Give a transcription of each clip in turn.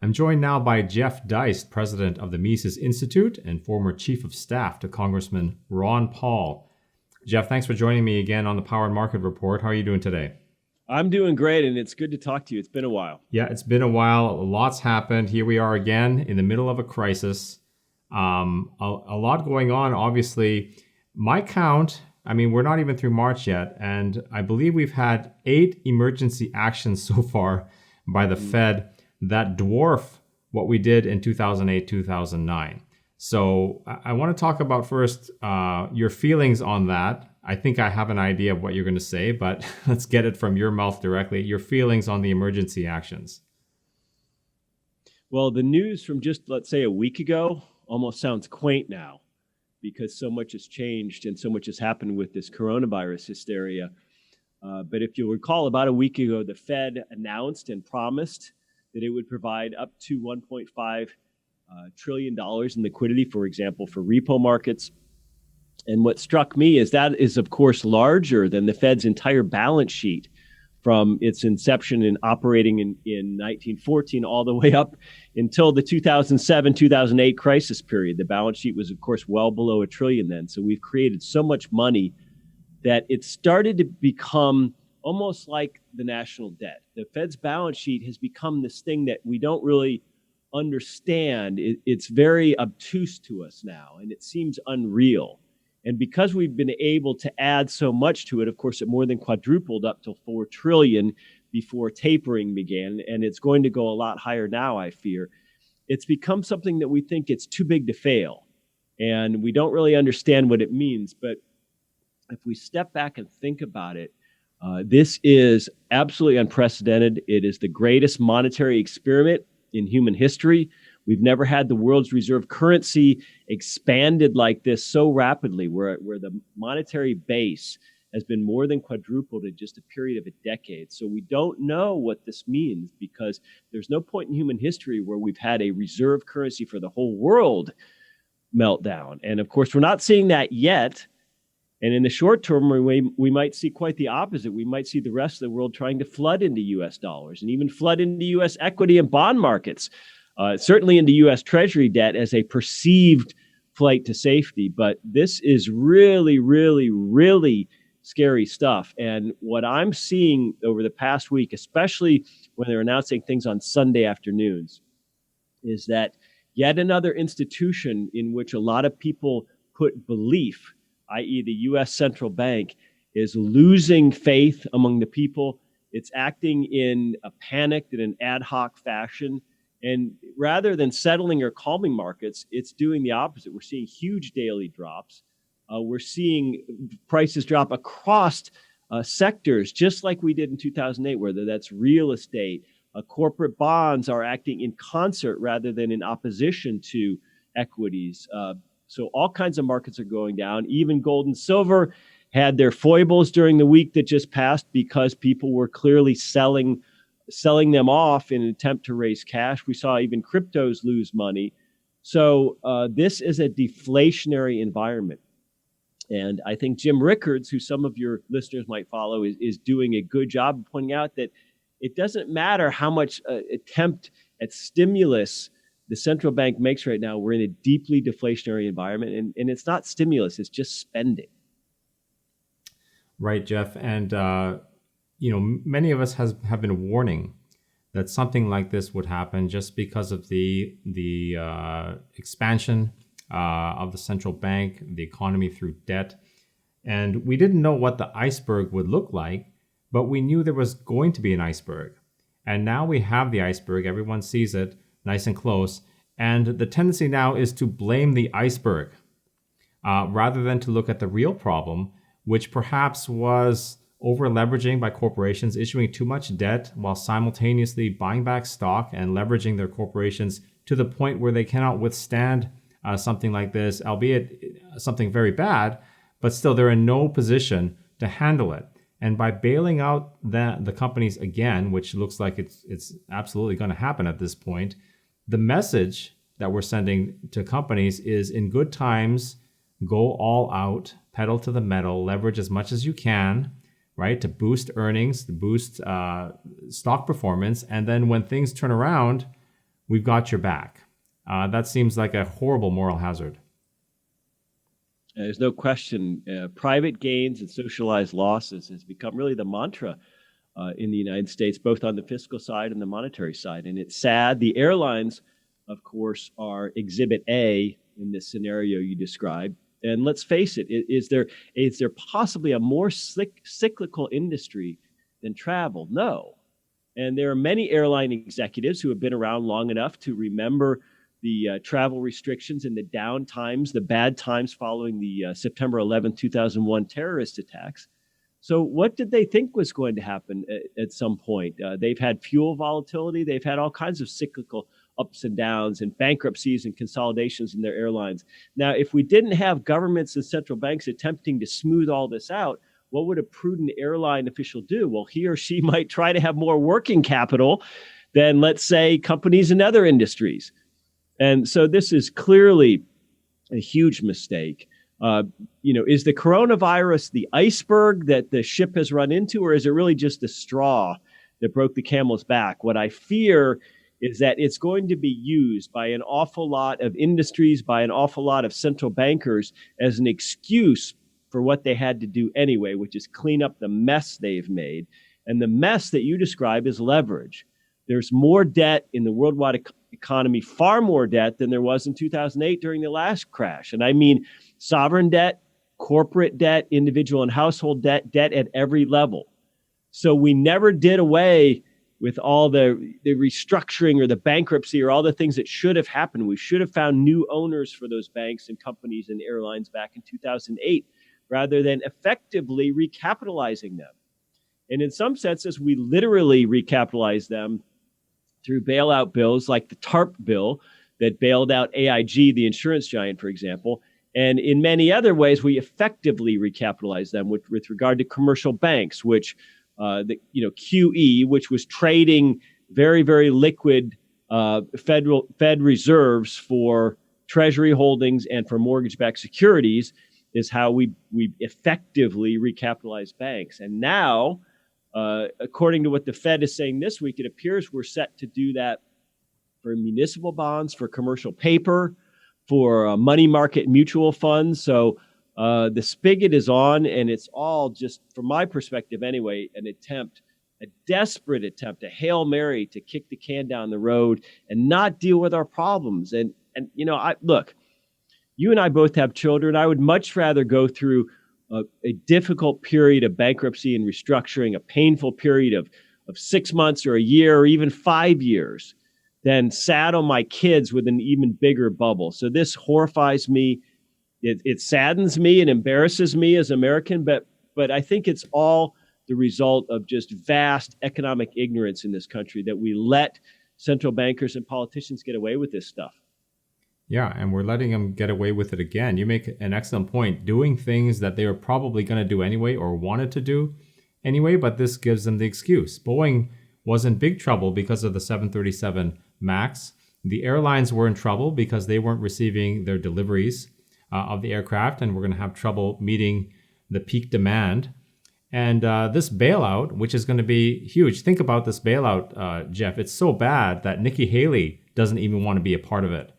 I'm joined now by Jeff Deist, president of the Mises Institute and former chief of staff to Congressman Ron Paul. Jeff, thanks for joining me again on the Power and Market Report. How are you doing today? I'm doing great, and it's good to talk to you. It's been a while. Yeah, it's been a while. Lots happened. Here we are again in the middle of a crisis. A lot going on, obviously. My count, we're not even through March yet, and I believe we've had 8 emergency actions so far by the Fed that dwarf what we did in 2008, 2009. So I want to talk about first your feelings on that. I think I have an idea of what you're going to say, but let's get it from your mouth directly. Your feelings on the emergency actions. Well, the news from just, let's say, a week ago almost sounds quaint now because so much has changed and so much has happened with this coronavirus hysteria. But if you'll recall, about a week ago, the Fed announced and promised that it would provide up to $1.5 trillion in liquidity, for example, for repo markets. And what struck me is that is, of course, larger than the Fed's entire balance sheet from its inception and operating in 1914 all the way up until the 2007-2008 crisis period. The balance sheet was, of course, well below $1 trillion then. So we've created so much money that it started to become almost like the national debt. The Fed's balance sheet has become this thing that we don't really understand. It's very obtuse to us now, and it seems unreal. And because we've been able to add so much to it, of course, it more than quadrupled up to $4 trillion before tapering began, and it's going to go a lot higher now, I fear. It's become something that we think it's too big to fail, and we don't really understand what it means. But if we step back and think about it, this is absolutely unprecedented. It is the greatest monetary experiment in human history. We've never had the world's reserve currency expanded like this so rapidly, where the monetary base has been more than quadrupled in just a period of a decade. So we don't know what this means because there's no point in human history where we've had a reserve currency for the whole world meltdown. And of course, we're not seeing that yet. And in the short term, we might see quite the opposite. We might see the rest of the world trying to flood into U.S. dollars and even flood into U.S. equity and bond markets, certainly into U.S. Treasury debt as a perceived flight to safety. But this is really, really, really scary stuff. And what I'm seeing over the past week, especially when they're announcing things on Sunday afternoons, is that yet another institution in which a lot of people put belief, i.e. the U.S. central bank, is losing faith among the people. It's acting in a panicked and an ad hoc fashion. And rather than settling or calming markets, it's doing the opposite. We're seeing huge daily drops. We're seeing prices drop across sectors, just like we did in 2008, whether that's real estate. Corporate bonds are acting in concert rather than in opposition to equities. So all kinds of markets are going down. Even gold and silver had their foibles during the week that just passed because people were clearly selling them off in an attempt to raise cash. We saw even cryptos lose money. So this is a deflationary environment. And I think Jim Rickards, who some of your listeners might follow, is doing a good job of pointing out that it doesn't matter how much attempt at stimulus the central bank makes right now. We're in a deeply deflationary environment, and it's not stimulus, it's just spending. Right, Jeff. And, many of us have been warning that something like this would happen just because of the expansion of the central bank, the economy through debt. And we didn't know what the iceberg would look like, but we knew there was going to be an iceberg. And now we have the iceberg. Everyone sees it nice and close. And the tendency now is to blame the iceberg rather than to look at the real problem, which perhaps was over leveraging by corporations, issuing too much debt while simultaneously buying back stock and leveraging their corporations to the point where they cannot withstand something like this, albeit something very bad, but still they're in no position to handle it. And by bailing out the companies again, which looks like it's absolutely going to happen at this point, the message that we're sending to companies is in good times, go all out, pedal to the metal, leverage as much as you can, right, to boost earnings, to boost stock performance. And then when things turn around, we've got your back. That seems like a horrible moral hazard. There's no question. Private gains and socialized losses has become really the mantra in the United States, both on the fiscal side and the monetary side. And it's sad. The airlines, of course, are exhibit A in this scenario you described. And let's face it, is there possibly a more cyclical industry than travel? No. And there are many airline executives who have been around long enough to remember the travel restrictions and the down times, the bad times following the September 11, 2001 terrorist attacks. So what did they think was going to happen at some point? They've had fuel volatility. They've had all kinds of cyclical ups and downs and bankruptcies and consolidations in their airlines. Now, if we didn't have governments and central banks attempting to smooth all this out, what would a prudent airline official do? Well, he or she might try to have more working capital than, let's say, companies in other industries. And so this is clearly a huge mistake. Is the coronavirus the iceberg that the ship has run into, or is it really just the straw that broke the camel's back? What I fear is that it's going to be used by an awful lot of industries, by an awful lot of central bankers as an excuse for what they had to do anyway, which is clean up the mess they've made. And the mess that you describe is leverage. There's more debt in the worldwide economy, far more debt than there was in 2008 during the last crash. And I mean sovereign debt, corporate debt, individual and household debt, debt at every level. So we never did away with all the restructuring or the bankruptcy or all the things that should have happened. We should have found new owners for those banks and companies and airlines back in 2008, rather than effectively recapitalizing them. And in some senses, we literally recapitalized them through bailout bills like the TARP bill that bailed out AIG, the insurance giant, for example. And in many other ways, we effectively recapitalized them with regard to commercial banks, which QE, which was trading very, very liquid Fed reserves for Treasury holdings and for mortgage-backed securities, is how we effectively recapitalized banks. And now, according to what the Fed is saying this week, it appears we're set to do that for municipal bonds, for commercial paper, for money market mutual funds. So the spigot is on, and it's all just, from my perspective anyway, a desperate attempt, a Hail Mary to kick the can down the road and not deal with our problems. And look, you and I both have children. I would much rather go through a difficult period of bankruptcy and restructuring, a painful period of 6 months or a year or even 5 years, than saddle my kids with an even bigger bubble. So this horrifies me. It saddens me and embarrasses me as an American, but I think it's all the result of just vast economic ignorance in this country, that we let central bankers and politicians get away with this stuff. Yeah, and we're letting them get away with it again. You make an excellent point, doing things that they were probably going to do anyway or wanted to do anyway, but this gives them the excuse. Boeing was in big trouble because of the 737 MAX. The airlines were in trouble because they weren't receiving their deliveries of the aircraft, and we're going to have trouble meeting the peak demand. And this bailout, which is going to be huge. Think about this bailout, Jeff. It's so bad that Nikki Haley doesn't even want to be a part of it,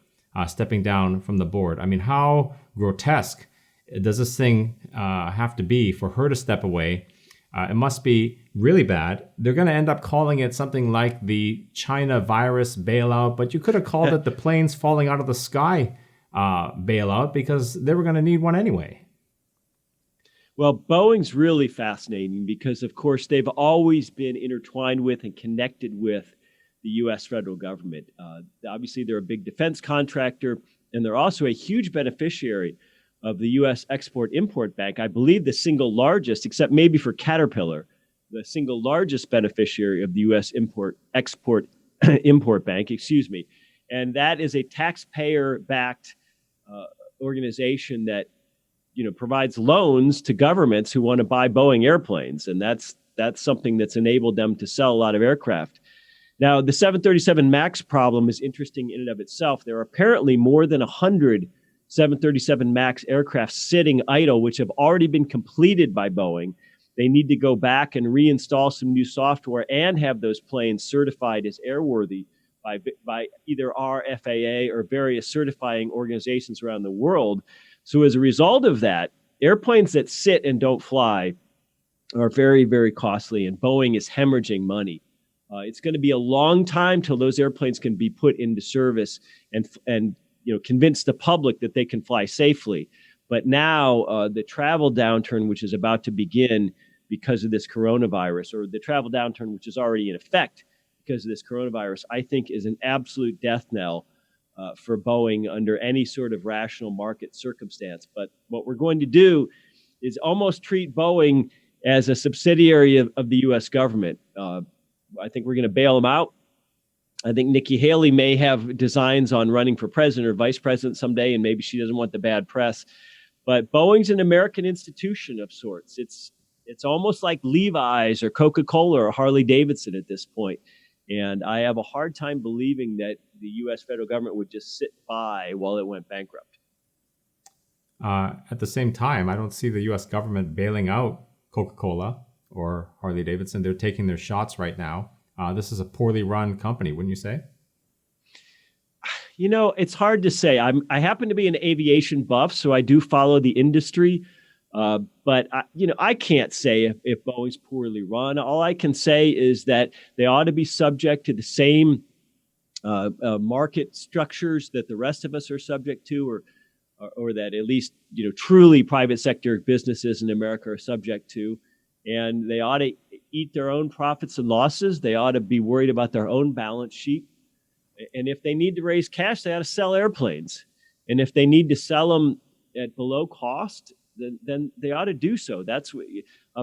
stepping down from the board. I mean, how grotesque does this thing have to be for her to step away? It must be really bad. They're going to end up calling it something like the China virus bailout, but you could have called it the planes falling out of the sky bailout, because they were going to need one anyway. Well, Boeing's really fascinating because, of course, they've always been intertwined with and connected with the U.S. federal government. Obviously, they're a big defense contractor, and they're also a huge beneficiary of the U.S. Export-Import Bank. I believe the single largest, except maybe for Caterpillar, the single largest beneficiary of the U.S. Export-Import Bank, And that is a taxpayer-backed organization that provides loans to governments who want to buy Boeing airplanes. And that's something that's enabled them to sell a lot of aircraft. Now, the 737 MAX problem is interesting in and of itself. There are apparently more than 100 737 MAX aircraft sitting idle, which have already been completed by Boeing. They need to go back and reinstall some new software and have those planes certified as airworthy by either our FAA or various certifying organizations around the world. So as a result of that, airplanes that sit and don't fly are very, very costly, and Boeing is hemorrhaging money. It's going to be a long time till those airplanes can be put into service and convince the public that they can fly safely. But now the travel downturn, which is about to begin because of this coronavirus, or the travel downturn, which is already in effect because of this coronavirus, I think is an absolute death knell for Boeing under any sort of rational market circumstance. But what we're going to do is almost treat Boeing as a subsidiary of the U.S. government. I think we're going to bail them out. I think Nikki Haley may have designs on running for president or vice president someday, and maybe she doesn't want the bad press. But Boeing's an American institution of sorts. It's almost like Levi's or Coca-Cola or Harley Davidson at this point. And I have a hard time believing that the U.S. federal government would just sit by while it went bankrupt. At the same time, I don't see the U.S. government bailing out Coca-Cola or Harley Davidson. They're taking their shots right now. This is a poorly run company, wouldn't you say? It's hard to say. I happen to be an aviation buff, so I do follow the industry. But I can't say if Boeing's poorly run. All I can say is that they ought to be subject to the same market structures that the rest of us are subject to, or that at least truly private sector businesses in America are subject to. And they ought to eat their own profits and losses. They ought to be worried about their own balance sheet. And if they need to raise cash, they ought to sell airplanes. And if they need to sell them at below cost, then they ought to do so. That's what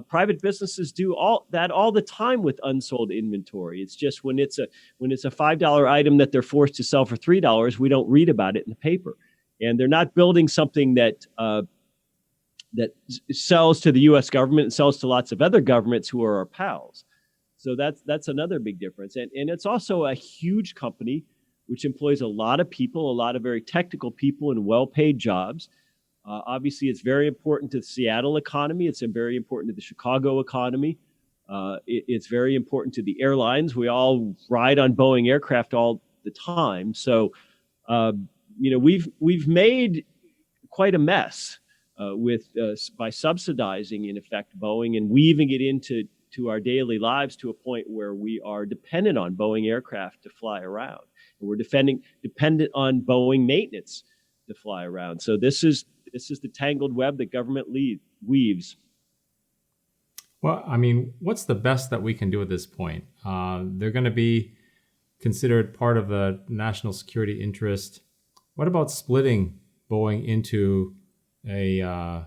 private businesses do all the time with unsold inventory. It's just when it's a $5 item that they're forced to sell for $3, we don't read about it in the paper. And they're not building something that sells to the U.S. government and sells to lots of other governments who are our pals. So that's another big difference. And it's also a huge company which employs a lot of people, a lot of very technical people in well-paid jobs. Obviously, it's very important to the Seattle economy. It's very important to the Chicago economy. It's very important to the airlines. We all ride on Boeing aircraft all the time. So, we've made quite a mess by subsidizing, in effect, Boeing and weaving it into our daily lives to a point where we are dependent on Boeing aircraft to fly around. And we're dependent on Boeing maintenance to fly around. So this is the tangled web that government weaves. Well, I mean, what's the best that we can do at this point? They're going to be considered part of the national security interest. What about splitting Boeing into a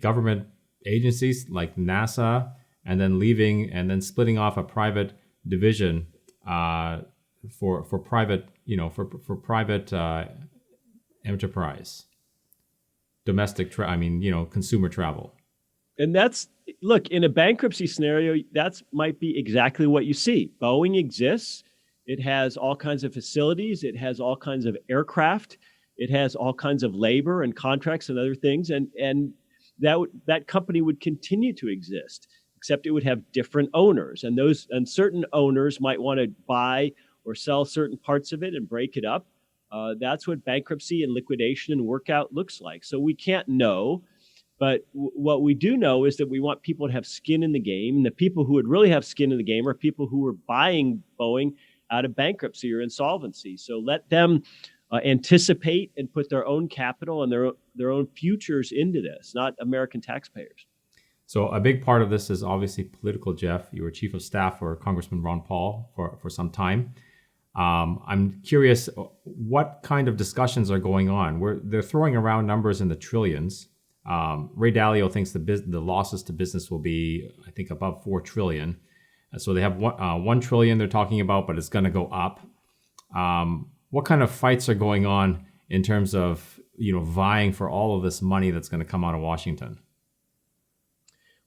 government agencies like NASA, and then splitting off a private division for private enterprise, consumer travel. And look, in a bankruptcy scenario, that might be exactly what you see. Boeing exists. It has all kinds of facilities. It has all kinds of aircraft. It has all kinds of labor and contracts and other things. And that company would continue to exist, except it would have different owners. And certain owners might want to buy or sell certain parts of it and break it up. That's what bankruptcy and liquidation and workout looks like. So we can't know. But what we do know is that we want people to have skin in the game. And the people who would really have skin in the game are people who were buying Boeing out of bankruptcy or insolvency. So let them anticipate and put their own capital and their own futures into this, not American taxpayers. So a big part of this is obviously political, Jeff. You were chief of staff for Congressman Ron Paul for some time. I'm curious what kind of discussions are going on. They're throwing around numbers in the trillions. Ray Dalio thinks the losses to business will be, I think, above $4 trillion. So they have $1 trillion they're talking about, but it's going to go up. What kind of fights are going on in terms of vying for all of this money that's going to come out of Washington?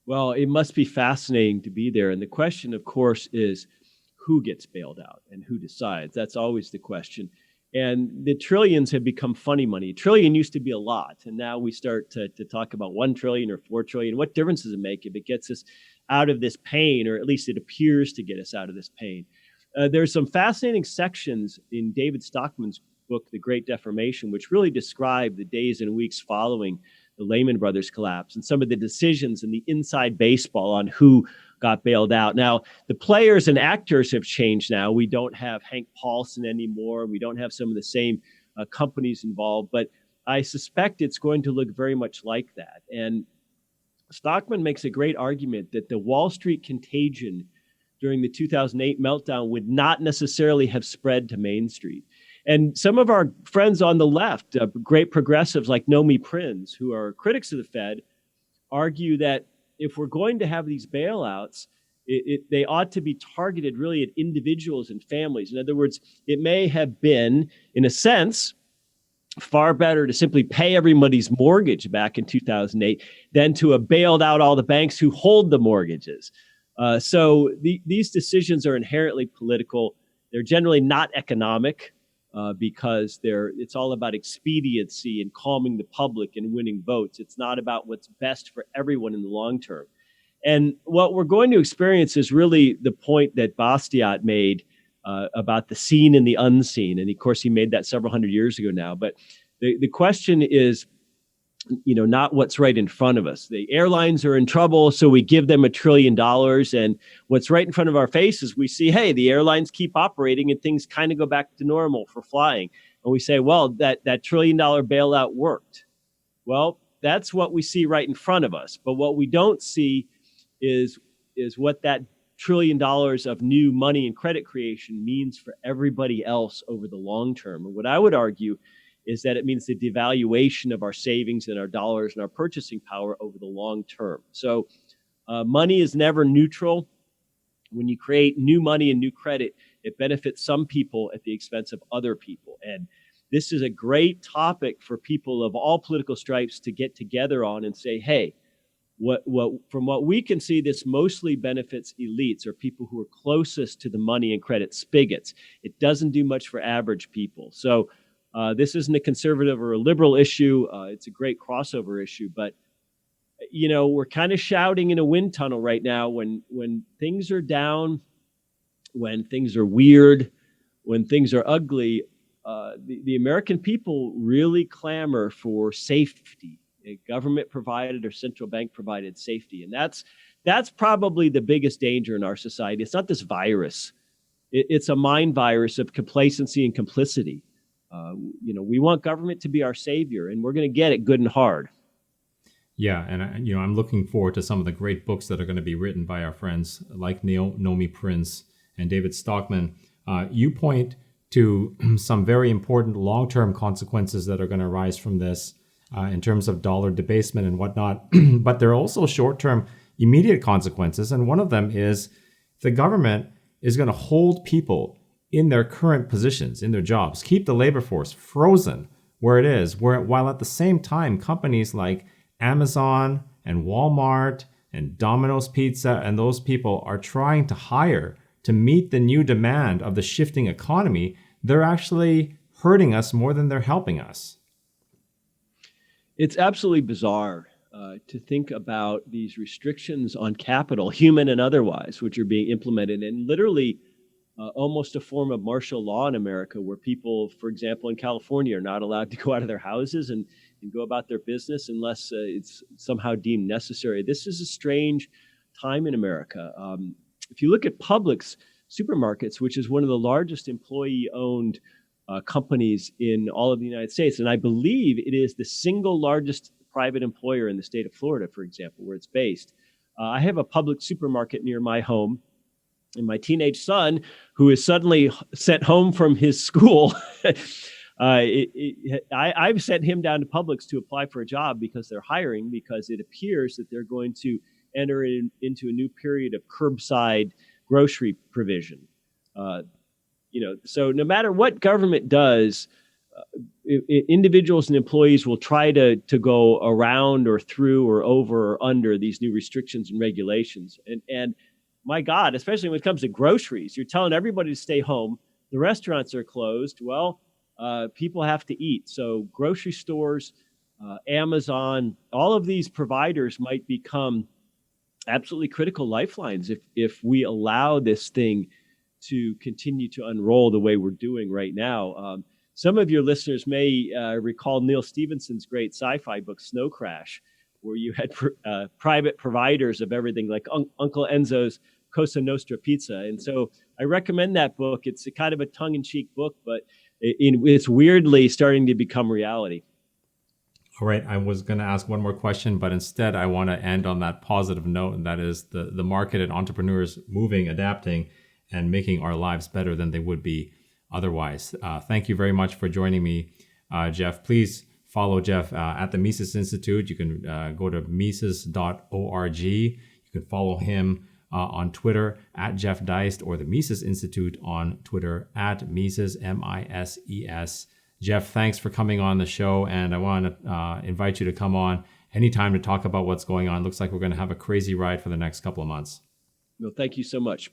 Well, it must be fascinating to be there. And the question, of course, is who gets bailed out and who decides? That's always the question. And the trillions have become funny money. A trillion used to be a lot. And now we start to talk about 1 trillion or 4 trillion. What difference does it make if it gets us out of this pain, or at least it appears to get us out of this pain? There's some fascinating sections in David Stockman's book, The Great Deformation, which really describe the days and weeks following the Lehman Brothers collapse and some of the decisions and the inside baseball on who got bailed out. Now, the players and actors have changed now. We don't have Hank Paulson anymore. We don't have some of the same companies involved, but I suspect it's going to look very much like that. And Stockman makes a great argument that the Wall Street contagion during the 2008 meltdown would not necessarily have spread to Main Street. And some of our friends on the left, great progressives like Nomi Prinz, who are critics of the Fed, argue that if we're going to have these bailouts, they ought to be targeted really at individuals and families. In other words, it may have been, in a sense, far better to simply pay everybody's mortgage back in 2008 than to have bailed out all the banks who hold the mortgages. So these decisions are inherently political. They're generally not economic because it's all about expediency and calming the public and winning votes. It's not about what's best for everyone in the long term. And what we're going to experience is really the point that Bastiat made about the seen and the unseen. And of course, he made that several hundred years ago now. But the question is, not what's right in front of us. The airlines are in trouble, so we give them $1 trillion. And what's right in front of our faces, we see, hey, the airlines keep operating and things kind of go back to normal for flying. And we say, well, that $1 trillion bailout worked. Well, that's what we see right in front of us. But what we don't see is what that $1 trillion of new money and credit creation means for everybody else over the long term. And what I would argue is that it means the devaluation of our savings and our dollars and our purchasing power over the long term. So money is never neutral. When you create new money and new credit, it benefits some people at the expense of other people. And this is a great topic for people of all political stripes to get together on and say, hey, from what we can see, this mostly benefits elites or people who are closest to the money and credit spigots. It doesn't do much for average people. So this isn't a conservative or a liberal issue. It's a great crossover issue. But, we're kind of shouting in a wind tunnel right now when things are down, when things are weird, when things are ugly. The American people really clamor for safety. Government provided or central bank provided safety. And that's probably the biggest danger in our society. It's not this virus. It's a mind virus of complacency and complicity. We want government to be our savior, and we're going to get it good and hard. Yeah, and I'm looking forward to some of the great books that are going to be written by our friends like Nomi Prinz and David Stockman. You point to some very important long-term consequences that are going to arise from this. In terms of dollar debasement and whatnot. But there are also short-term immediate consequences. And one of them is the government is going to hold people in their current positions, in their jobs, keep the labor force frozen where it is, while at the same time, companies like Amazon and Walmart and Domino's Pizza and those people are trying to hire to meet the new demand of the shifting economy. They're actually hurting us more than they're helping us. It's absolutely bizarre to think about these restrictions on capital, human and otherwise, which are being implemented, and literally almost a form of martial law in America, where people, for example, in California, are not allowed to go out of their houses and go about their business unless it's somehow deemed necessary. This is a strange time in America. If you look at Publix supermarkets, which is one of the largest employee-owned companies in all of the United States. And I believe it is the single largest private employer in the state of Florida, for example, where it's based. I have a Publix supermarket near my home. And my teenage son, who is suddenly sent home from his school, I've sent him down to Publix to apply for a job because they're hiring, because it appears that they're going to enter into a new period of curbside grocery provision. So no matter what government does, individuals and employees will try to go around or through or over or under these new restrictions and regulations. And my God, especially when it comes to groceries, you're telling everybody to stay home. The restaurants are closed. Well, people have to eat. So grocery stores, Amazon, all of these providers might become absolutely critical lifelines if we allow this thing to continue to unroll the way we're doing right now. Some of your listeners may recall Neil Stephenson's great sci-fi book, Snow Crash, where you had private providers of everything, like Uncle Enzo's Cosa Nostra Pizza. And so I recommend that book. It's a kind of a tongue-in-cheek book, but it's weirdly starting to become reality. All right, I was going to ask one more question, but instead I want to end on that positive note, and that is the market and entrepreneurs moving, adapting, and making our lives better than they would be otherwise. Thank you very much for joining me, Jeff. Please follow Jeff at the Mises Institute. You can go to mises.org. You can follow him on Twitter at Jeff Deist, or the Mises Institute on Twitter at Mises, MISES. Jeff, thanks for coming on the show, and I want to invite you to come on anytime to talk about what's going on. Looks like we're going to have a crazy ride for the next couple of months. Well, thank you so much.